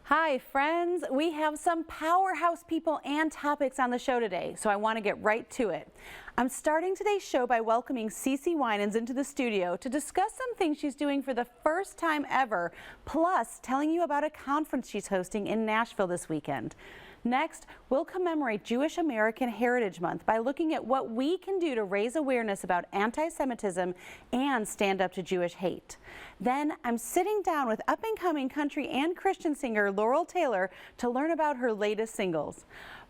Hi friends, we have some powerhouse people and topics on the show today, so I want to get right to it. I'm starting today's show by welcoming CeCe Winans into the studio to discuss some things she's doing for the first time ever, plus telling you about a conference she's hosting in Nashville this weekend. Next, we'll commemorate Jewish American Heritage Month by looking at what we can do to raise awareness about anti-Semitism and stand up to Jewish hate. Then, I'm sitting down with up-and-coming country and Christian singer Laurel to learn about her latest singles.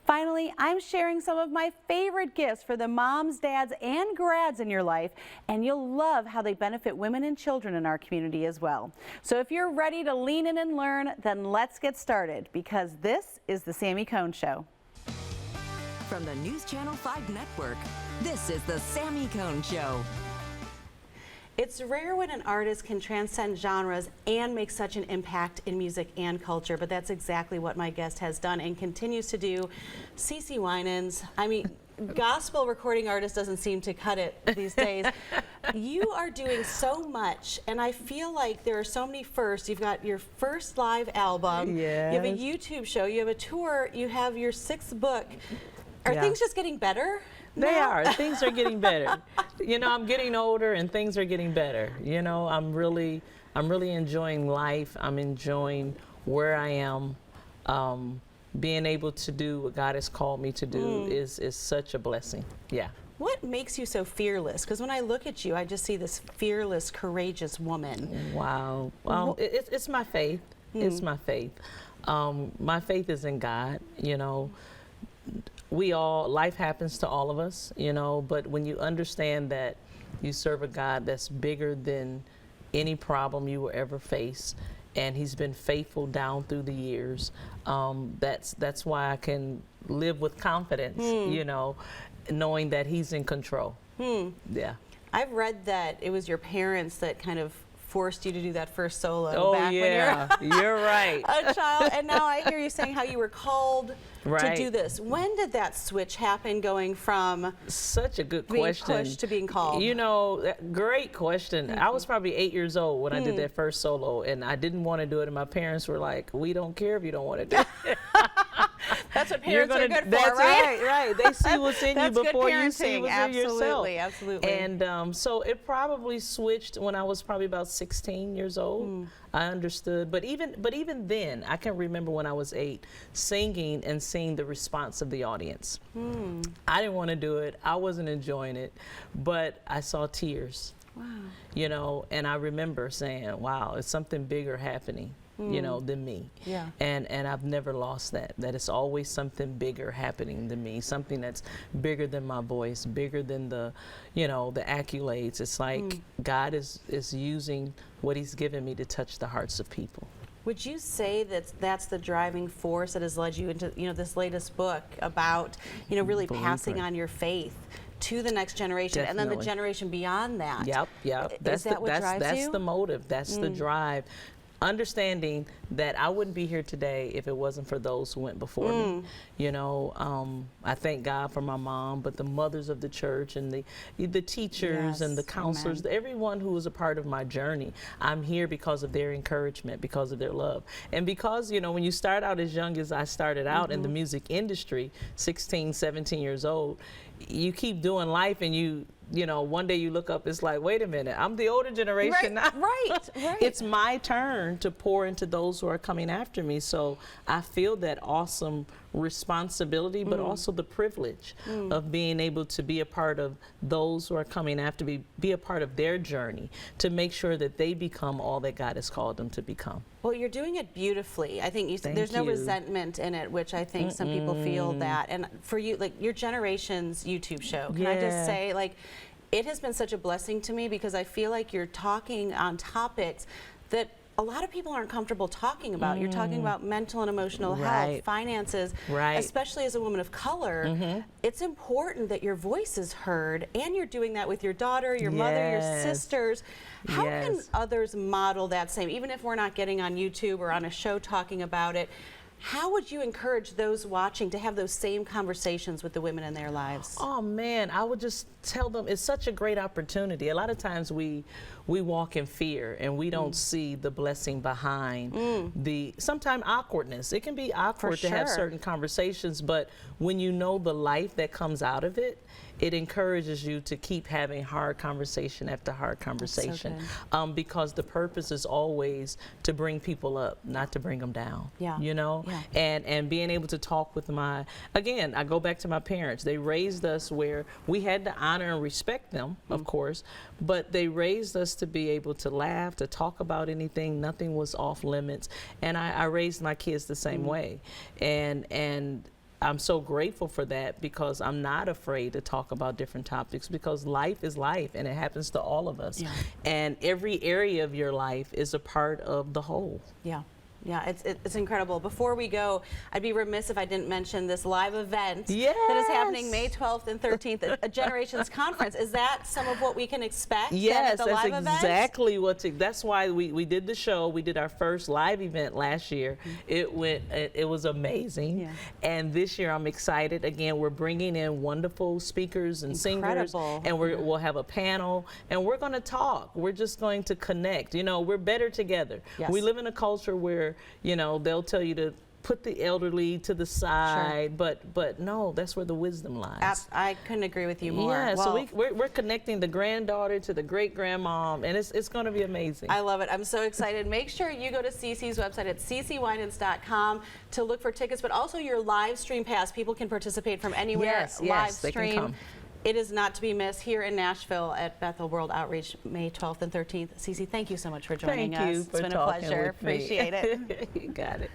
Finally, I'm sharing some of my favorite gifts for the moms, dads, and grads in your life, and you'll love how they benefit women and children in our community as well. So if you're ready to lean in and learn, then let's get started, because this is the Sami Cone Show. From the NewsChannel 5 network, this is the Sami Cone Show. It's rare when an artist can transcend genres and make such an impact in music and culture, but that's exactly what my guest has done and continues to do. CeCe Winans, I mean, gospel recording artist doesn't seem to cut it these days. You are doing so much, and I feel like there are so many firsts. You've got your first live album, yes. You have a YouTube show, you have a tour, you have your 6th book. Are things just getting better? They are. Things are getting better. You know, I'm getting older and things are getting better. You know, I'm really enjoying life. I'm enjoying where I am. Being able to do what God has called me to do is such a blessing. Yeah. What makes you so fearless? Because when I look at you, I just see this fearless, courageous woman. Wow. Well, it's my faith. It's my faith. My faith is in God, you know. Life happens to all of us, you know, but when you understand that you serve a God that's bigger than any problem you will ever face, and he's been faithful down through the years, that's why I can live with confidence, you know, knowing that he's in control. Yeah. I've read that it was your parents that kind of forced you to do that first solo back when you're right. A child, and now I hear you saying how you were called to do this. When did that switch happen, going from such a good being question pushed to being called? You know, great question. I was probably 8 years old when I did that first solo, and I didn't want to do it, and my parents were like, "We don't care if you don't want to do it." That's what parents are good for, that's right? Right. They see what's in you before you see what's in yourself. Absolutely. And so it probably switched when I was probably about 16 years old. I understood, but even then, I can remember when I was 8, singing and seeing the response of the audience. I didn't want to do it. I wasn't enjoying it, but I saw tears. Wow. You know, and I remember saying, "Wow, it's something bigger happening." You know, than me. Yeah. And I've never lost that it's always something bigger happening than me, something that's bigger than my voice, bigger than the, you know, the accolades. It's like God is using what he's given me to touch the hearts of people. Would you say that that's the driving force that has led you into, you know, this latest book about, you know, really passing on your faith to the next generation? Definitely. And then the generation beyond that? Yep. That's what drives you? That's the motive. That's the drive. Understanding that I wouldn't be here today if it wasn't for those who went before me. You know, I thank God for my mom, but the mothers of the church and the teachers and the counselors, everyone who was a part of my journey. I'm here because of their encouragement, because of their love. And because, you know, when you start out as young as I started out in the music industry, 16, 17 years old, you keep doing life, and you know, one day you look up, it's like, wait a minute, I'm the older generation now. Right. It's my turn to pour into those who are coming after me. So I feel that awesome responsibility, but also the privilege of being able to be a part of those who are coming after me, be a part of their journey, to make sure that they become all that God has called them to become. Well, you're doing it beautifully. I think there's no resentment in it, which I think some people feel that. And for you, like your generation's YouTube show, can I just say, like, it has been such a blessing to me, because I feel like you're talking on topics that a lot of people aren't comfortable talking about. You're talking about mental and emotional health, finances, especially as a woman of color. It's important that your voice is heard, and you're doing that with your daughter, your mother, your sisters. How can others model that same, even if we're not getting on YouTube or on a show talking about it? How would you encourage those watching to have those same conversations with the women in their lives? Oh man, I would just tell them it's such a great opportunity. A lot of times we walk in fear and we don't see the blessing behind the sometimes awkwardness. It can be awkward to have certain conversations, but when you know the life that comes out of it, it encourages you to keep having hard conversation after hard conversation, because the purpose is always to bring people up, not to bring them down. Yeah. You know, and being able to talk with again, I go back to my parents. They raised us where we had to honor and respect them, of course, but they raised us to be able to laugh, to talk about anything. Nothing was off limits, and I raised my kids the same way, and I'm so grateful for that, because I'm not afraid to talk about different topics, because life is life and it happens to all of us. And every area of your life is a part of the whole. Yeah, it's incredible. Before we go, I'd be remiss if I didn't mention this live event that is happening May 12th and 13th, a Generations Conference. Is that some of what we can expect? Yes, at the that's live exactly that's why we did the show. We did our first live event last year. It was amazing. And this year I'm excited. Again, we're bringing in wonderful speakers and singers, and we'll have a panel, and we're going to talk. We're just going to connect. You know, we're better together. We live in a culture where, you know, they'll tell you to put the elderly to the side, but no, that's where the wisdom lies. I couldn't agree with you more. Yeah, so we're connecting the granddaughter to the great-grandmom, and it's going to be amazing. I love it. I'm so excited. Make sure you go to CeCe's website at cecewinans.com to look for tickets, but also your live stream pass. People can participate from anywhere. Live stream. They can come. It is not to be missed here in Nashville at Bethel World Outreach, May 12th and 13th. CeCe, thank you so much for joining us. Thank you It's for been a talking pleasure. with me. Appreciate it. You got it.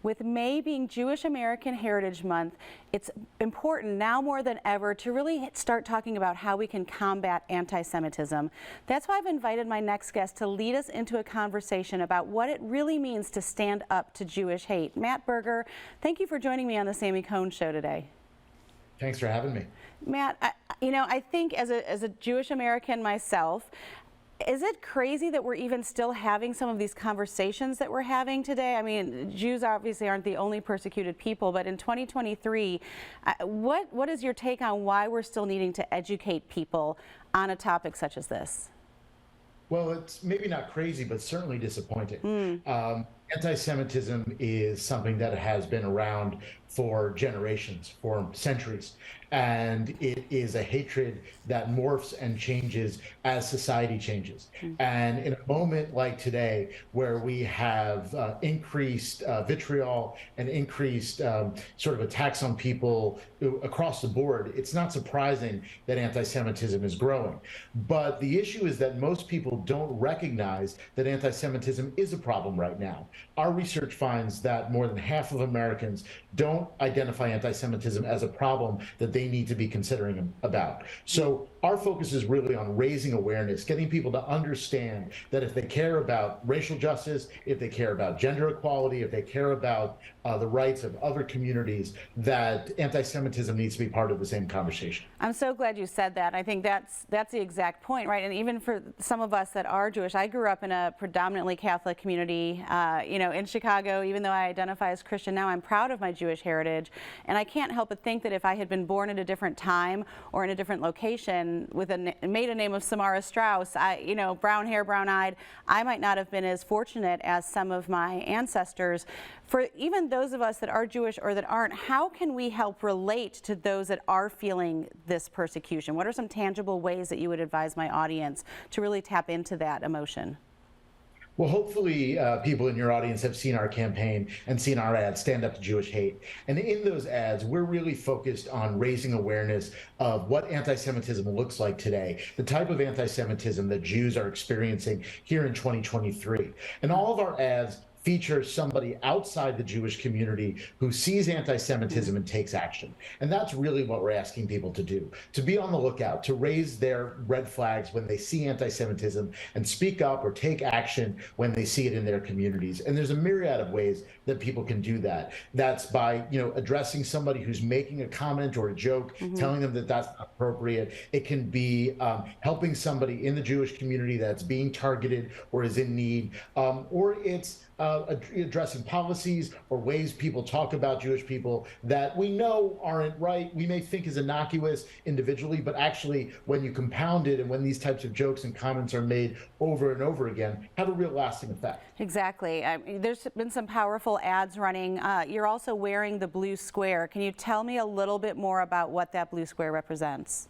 With May being Jewish American Heritage Month, it's important now more than ever to really start talking about how we can combat anti-Semitism. That's why I've invited my next guest to lead us into a conversation about what it really means to stand up to Jewish hate. Matt Berger, thank you for joining me on the Sami Cone Show today. Thanks for having me. Matt, I think as a Jewish American myself, is it crazy that we're even still having some of these conversations that we're having today? I mean, Jews obviously aren't the only persecuted people, but in 2023, what is your take on why we're still needing to educate people on a topic such as this? Well, it's maybe not crazy, but certainly disappointing. Anti-Semitism is something that has been around for generations, for centuries, and it is a hatred that morphs and changes as society changes. And in a moment like today, where we have increased vitriol and increased sort of attacks on people across the board, it's not surprising that anti-Semitism is growing. But the issue is that most people don't recognize that anti-Semitism is a problem right now. Our research finds that more than half of Americans don't identify anti-Semitism as a problem that they need to be considering about. So our focus is really on raising awareness, getting people to understand that if they care about racial justice, if they care about gender equality, if they care about the rights of other communities, that anti-Semitism needs to be part of the same conversation. I'm so glad you said that. I think that's the exact point, right? And even for some of us that are Jewish, I grew up in a predominantly Catholic community, in Chicago. Even though I identify as Christian now, I'm proud of my Jewish heritage. And I can't help but think that if I had been born at a different time or in a different location with a maiden name of Samara Strauss, brown hair, brown-eyed, I might not have been as fortunate as some of my ancestors. For even those of us that are Jewish or that aren't, how can we help relate to those that are feeling this persecution? What are some tangible ways that you would advise my audience to really tap into that emotion? Well, hopefully people in your audience have seen our campaign and seen our ad, Stand Up to Jewish Hate. And in those ads, we're really focused on raising awareness of what anti-Semitism looks like today, the type of anti-Semitism that Jews are experiencing here in 2023. And all of our ads feature somebody outside the Jewish community who sees anti-Semitism and takes action. And that's really what we're asking people to do, to be on the lookout, to raise their red flags when they see anti-Semitism and speak up or take action when they see it in their communities. And there's a myriad of ways that people can do that. That's by, addressing somebody who's making a comment or a joke, telling them that that's not appropriate. It can be helping somebody in the Jewish community that's being targeted or is in need, or it's addressing policies or ways people talk about Jewish people that we know aren't right. We may think is innocuous individually, but actually when you compound it and when these types of jokes and comments are made over and over again, have a real lasting effect. Exactly. There's been some powerful ads running. You're also wearing the blue square. Can you tell me a little bit more about what that blue square represents?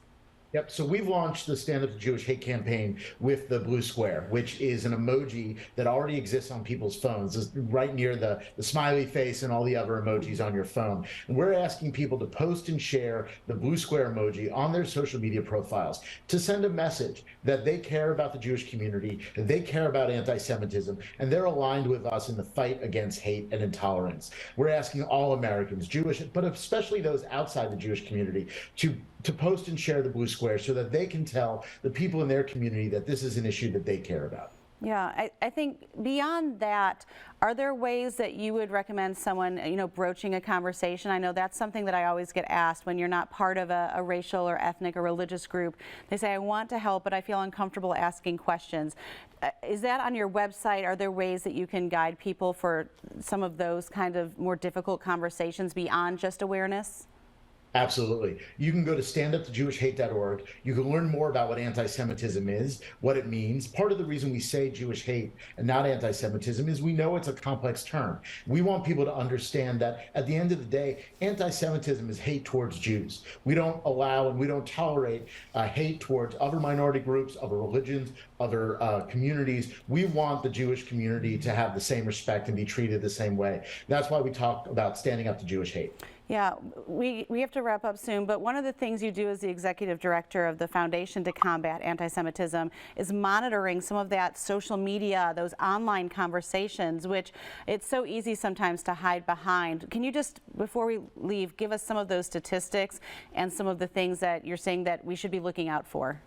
Yep. So we've launched the Stand Up to Jewish Hate campaign with the blue square, which is an emoji that already exists on people's phones. It's right near the smiley face and all the other emojis on your phone. And we're asking people to post and share the blue square emoji on their social media profiles to send a message that they care about the Jewish community, that they care about anti-Semitism, and they're aligned with us in the fight against hate and intolerance. We're asking all Americans, Jewish, but especially those outside the Jewish community, to post and share the blue square so that they can tell the people in their community that this is an issue that they care about. Yeah, I think beyond that, are there ways that you would recommend someone, broaching a conversation? I know that's something that I always get asked when you're not part of a racial or ethnic or religious group. They say, I want to help, but I feel uncomfortable asking questions. Is that on your website? Are there ways that you can guide people for some of those kind of more difficult conversations beyond just awareness? Absolutely. You can go to standuptojewishhate.org. You can learn more about what anti-Semitism is, what it means. Part of the reason we say Jewish hate and not anti-Semitism is we know it's a complex term. We want people to understand that at the end of the day, anti-Semitism is hate towards Jews. We don't allow and we don't tolerate hate towards other minority groups, other religions, other communities. We want the Jewish community to have the same respect and be treated the same way. That's why we talk about standing up to Jewish hate. Yeah, we have to wrap up soon, but one of the things you do as the executive director of the Foundation to Combat Anti-Semitism is monitoring some of that social media, those online conversations, which it's so easy sometimes to hide behind. Can you just, before we leave, give us some of those statistics and some of the things that you're saying that we should be looking out for?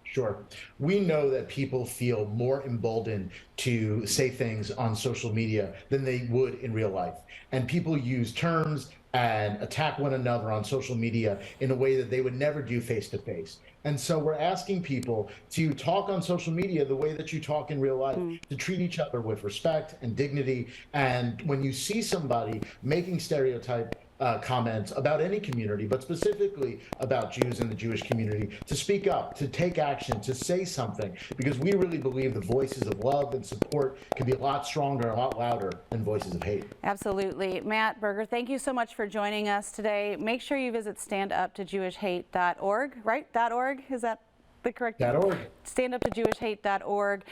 Sure. We know that people feel more emboldened to say things on social media than they would in real life. And people use terms and attack one another on social media in a way that they would never do face to face. And so we're asking people to talk on social media the way that you talk in real life, to treat each other with respect and dignity. And when you see somebody making stereotype comments about any community, but specifically about Jews in the Jewish community, to speak up, to take action, to say something, because we really believe the voices of love and support can be a lot stronger, a lot louder than voices of hate. Absolutely. Matt Berger, thank you so much for joining us today. Make sure you visit standuptojewishhate.org, right? .org, is that the correct? .org. Standuptojewishhate.org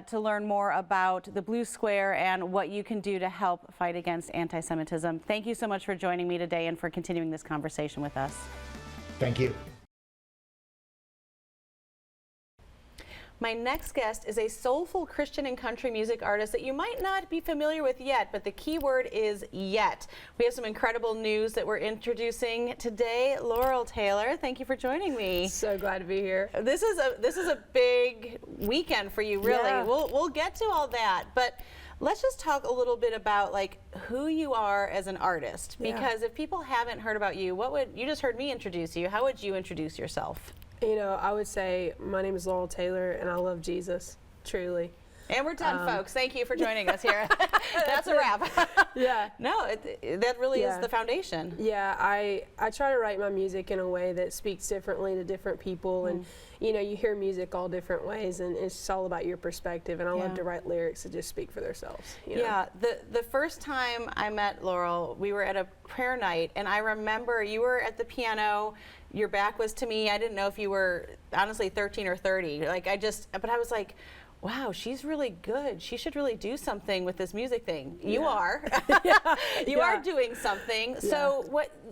to learn more about the Blue Square and what you can do to help fight against anti-Semitism. Thank you so much for joining me today and for continuing this conversation with us. Thank you. My next guest is a soulful Christian and country music artist that you might not be familiar with yet, but the key word is yet. We have some incredible news that we're introducing today. Laurel Taylor, thank you for joining me. So glad to be here. This is a big weekend for you, really. Yeah. We'll get to all that, but let's just talk a little bit about like who you are as an artist, because if people haven't heard about you, you just heard me introduce you. How would you introduce yourself? You know, I would say my name is Laurel Taylor and I love Jesus, truly. And we're done, folks. Thank you for joining us here. That's a wrap. Yeah. No, that really is the foundation. Yeah, I try to write my music in a way that speaks differently to different people, and you know, you hear music all different ways, and it's just all about your perspective, and I love to write lyrics that just speak for themselves. You know? Yeah, the first time I met Laurel, we were at a prayer night, and I remember you were at the piano, your back was to me. I didn't know if you were honestly 13 or 30. But I was like, wow, she's really good. She should really do something with this music thing. You Yeah. are. You are doing something. So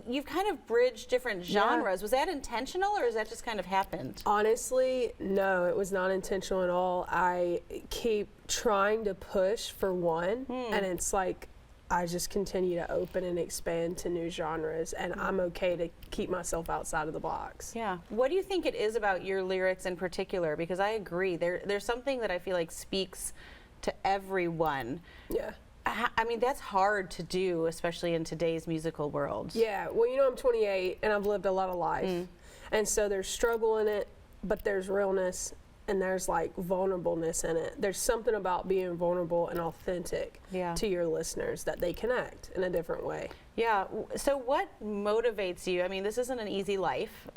you've kind of bridged different genres. Was that intentional, or has that just kind of happened? Honestly, no, it was not intentional at all. I keep trying to push for one, and it's like I just continue to open and expand to new genres, and I'm okay to keep myself outside of the box. Yeah. What do you think it is about your lyrics in particular? Because I agree, there's something that I feel like speaks to everyone. Yeah. I mean, that's hard to do, especially in today's musical world. Yeah, well, you know, I'm 28 and I've lived a lot of life. And so there's struggle in it, but there's realness and there's like vulnerableness in it. There's something about being vulnerable and authentic to your listeners that they connect in a different way. Yeah. So what motivates you? I mean, this isn't an easy life.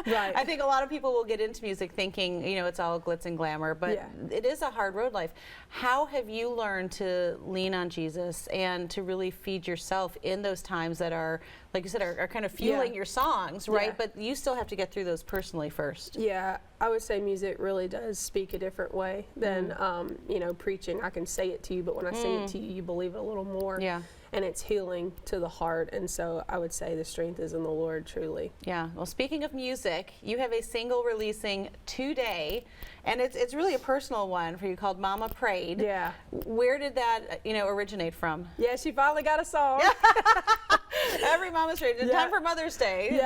Right. I think a lot of people will get into music thinking, you know, it's all glitz and glamour, but it is a hard road life. How have you learned to lean on Jesus and to really feed yourself in those times that are, like you said, are kind of fueling your songs, right? Yeah. But you still have to get through those personally first. Yeah, I would say music really does speak a different way than, you know, preaching. I can say it to you, but when I sing it to you, you believe it a little more. Yeah. And it's healing to the heart. And so I would say the strength is in the Lord, truly. Yeah. Well, speaking of music, you have a single releasing today, and it's really a personal one for you called Mama Prayed. Yeah. Where did that, you know, originate from? Yeah, she finally got a song. Every mama's ready. In time for Mother's Day.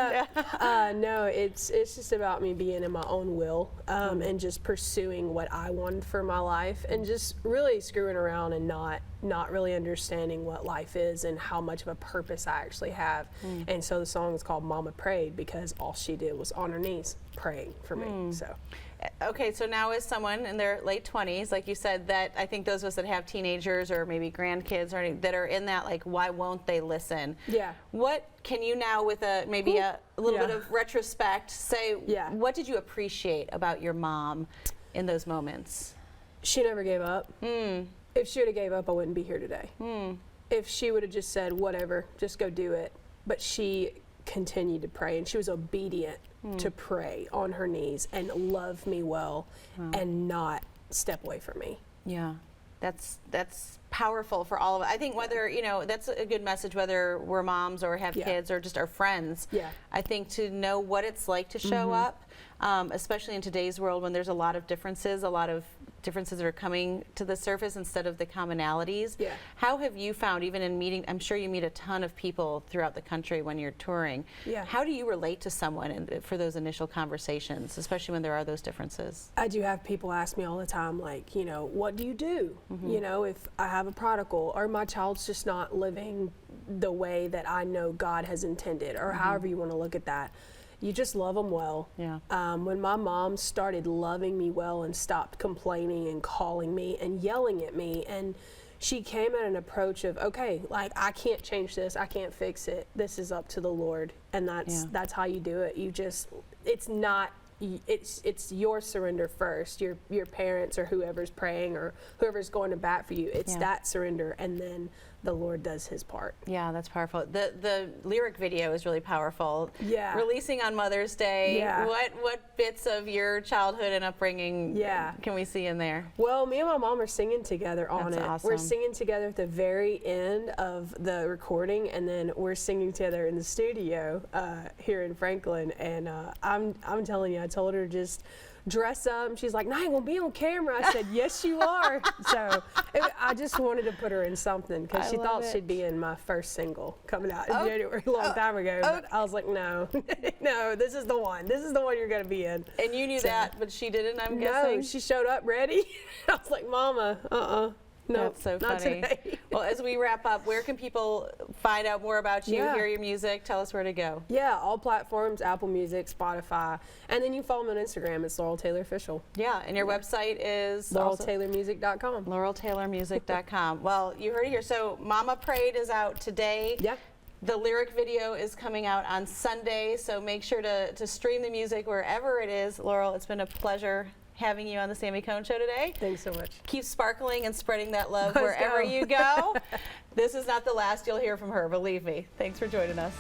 No, it's just about me being in my own will and just pursuing what I wanted for my life and just really screwing around and not really understanding what life is and how much of a purpose I actually have. And so the song is called Mama Prayed because all she did was on her knees praying for me. So. Okay, so now as someone in their late 20s, like you said, that I think those of us that have teenagers or maybe grandkids or that are in that, like, why won't they listen? Yeah. What can you now, with a maybe a little bit of retrospect, say, what did you appreciate about your mom in those moments? She never gave up. If she would have gave up, I wouldn't be here today. If she would have just said, whatever, just go do it. But she continued to pray, and she was obedient to pray on her knees and love me well and not step away from me. Yeah, that's powerful for all of us. I think whether, you know, that's a good message, whether we're moms or have kids or just our friends. Yeah. I think to know what it's like to show up, especially in today's world when there's a lot of differences that are coming to the surface instead of the commonalities. Yeah. How have you found, even in meeting, I'm sure you meet a ton of people throughout the country when you're touring. Yeah. How do you relate to someone for those initial conversations, especially when there are those differences? I do have people ask me all the time, like, you know, what do you do? You know, if I have a prodigal or my child's just not living the way that I know God has intended, or however you want to look at that. You just love them well. Yeah. When my mom started loving me well and stopped complaining and calling me and yelling at me, and she came at an approach of, okay, like, I can't change this, I can't fix it. This is up to the Lord, and that's how you do it. You just, it's your surrender first. Your parents or whoever's praying or whoever's going to bat for you. It's that surrender, and then the Lord does His part. Yeah, that's powerful. The lyric video is really powerful. Yeah. Releasing on Mother's Day. Yeah. What bits of your childhood and upbringing can we see in there? Well, me and my mom are singing together on That's it. awesome. We're singing together at the very end of the recording, and then we're singing together in the studio here in Franklin. And I'm telling you, I told her just dress up, and she's like, "No, I ain't gonna be on camera." I said, "Yes, you are." So I just wanted to put her in something because she thought she'd be in my first single coming out in January, a long time ago. But I was like, "No, no, this is the one. This is the one you're gonna be in." And you knew that, but she didn't, I'm No, guessing? she showed up ready. I was like, "Mama, no, That's so not funny. today." Well, as we wrap up, where can people find out more about you, hear your music? Tell us where to go. Yeah, all platforms, Apple Music, Spotify, and then you follow me on Instagram. It's Laurel Taylor Official. Yeah, and your website is LaurelTaylorMusic.com. LaurelTaylorMusic.com. Well, you heard it here. So Mama Prayed is out today. Yeah. The lyric video is coming out on Sunday, so make sure to stream the music wherever it is. Laurel, it's been a pleasure having you on the Sami Cone Show today. Thanks so much. Keep sparkling and spreading that love Let's wherever go. you go. This is not the last you'll hear from her, believe me. Thanks for joining us.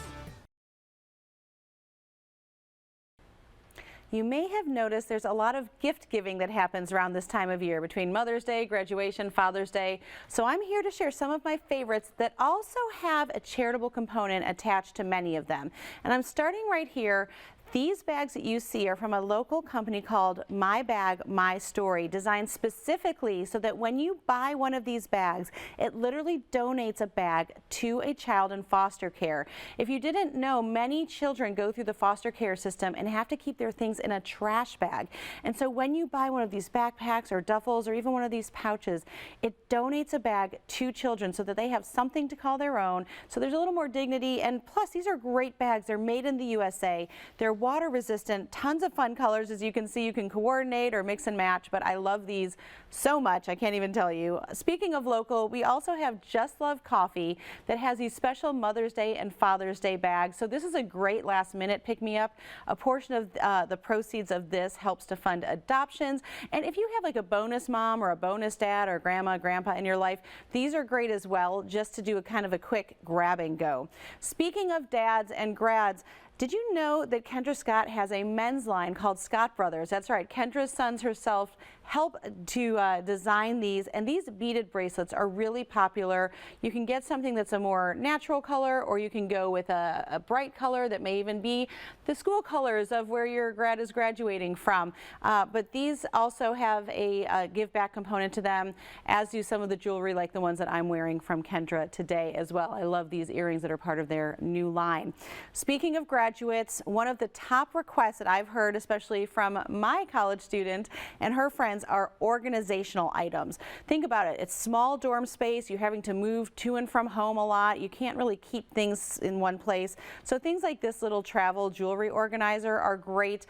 You may have noticed there's a lot of gift giving that happens around this time of year between Mother's Day, graduation, Father's Day. So I'm here to share some of my favorites that also have a charitable component attached to many of them. And I'm starting right here. These bags that you see are from a local company called My Bag, My Story, designed specifically so that when you buy one of these bags, it literally donates a bag to a child in foster care. If you didn't know, many children go through the foster care system and have to keep their things in a trash bag. And so when you buy one of these backpacks or duffels or even one of these pouches, it donates a bag to children so that they have something to call their own. So there's a little more dignity, and plus these are great bags. They're made in the USA. They're water resistant, tons of fun colors. As you can see, you can coordinate or mix and match, but I love these so much, I can't even tell you. Speaking of local, we also have Just Love Coffee that has these special Mother's Day and Father's Day bags. So this is a great last minute pick-me-up. A portion of the proceeds of this helps to fund adoptions. And if you have like a bonus mom or a bonus dad or grandma, grandpa in your life, these are great as well, just to do a kind of a quick grab and go. Speaking of dads and grads, did you know that Kendra Scott has a men's line called Scott Brothers? That's right, Kendra's sons herself help to design these, and these beaded bracelets are really popular. You can get something that's a more natural color, or you can go with a bright color that may even be the school colors of where your grad is graduating from. But these also have a give back component to them, as do some of the jewelry like the ones that I'm wearing from Kendra today as well. I love these earrings that are part of their new line. Speaking of graduates, one of the top requests that I've heard, especially from my college student and her friends, are organizational items. Think about it. It's small dorm space. You're having to move to and from home a lot. You can't really keep things in one place. So things like this little travel jewelry organizer are great.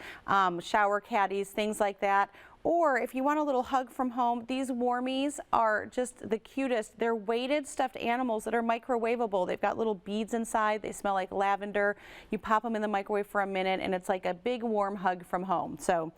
Shower caddies, things like that. Or if you want a little hug from home, these warmies are just the cutest. They're weighted stuffed animals that are microwavable. They've got little beads inside. They smell like lavender. You pop them in the microwave for a minute and it's like a big warm hug from home. So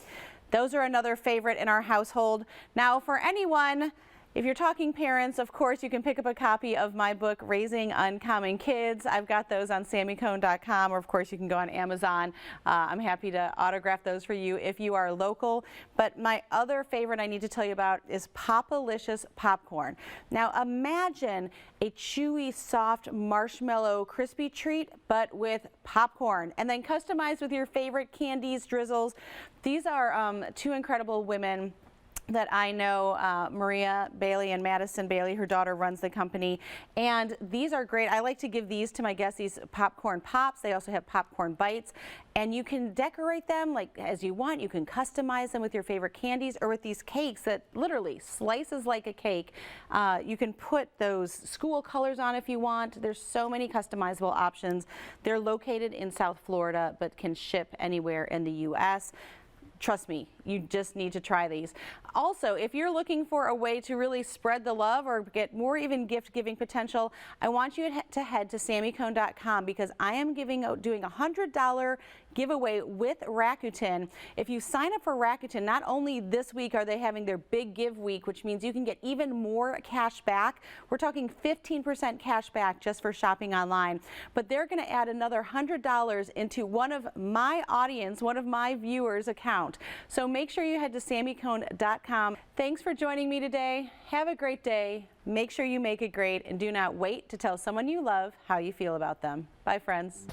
those are another favorite in our household. Now for anyone, if you're talking parents, of course, you can pick up a copy of my book, Raising Uncommon Kids. I've got those on SamiCone.com, or of course you can go on Amazon. I'm happy to autograph those for you if you are local. But my other favorite I need to tell you about is Pop-A-Licious Popcorn. Now imagine a chewy, soft, marshmallow, crispy treat, but with popcorn, and then customized with your favorite candies, drizzles. These are two incredible women that I know, Maria Bailey and Madison Bailey, her daughter runs the company, and these are great. I like to give these to my guests, these popcorn pops. They also have popcorn bites, and you can decorate them like as you want. You can customize them with your favorite candies or with these cakes that literally slices like a cake. You can put those school colors on if you want. There's so many customizable options. They're located in South Florida but can ship anywhere in the U.S. Trust me, you just need to try these. Also, if you're looking for a way to really spread the love or get more even gift giving potential, I want you to head to SamiCone.com, because I am doing a $100 giveaway with Rakuten. If you sign up for Rakuten, not only this week are they having their big give week, which means you can get even more cash back. We're talking 15% cash back just for shopping online, but they're going to add another $100 into one of my audience, one of my viewers' account. So make sure you head to SamiCone.com. Thanks for joining me today. Have a great day. Make sure you make it great, and do not wait to tell someone you love how you feel about them. Bye, friends.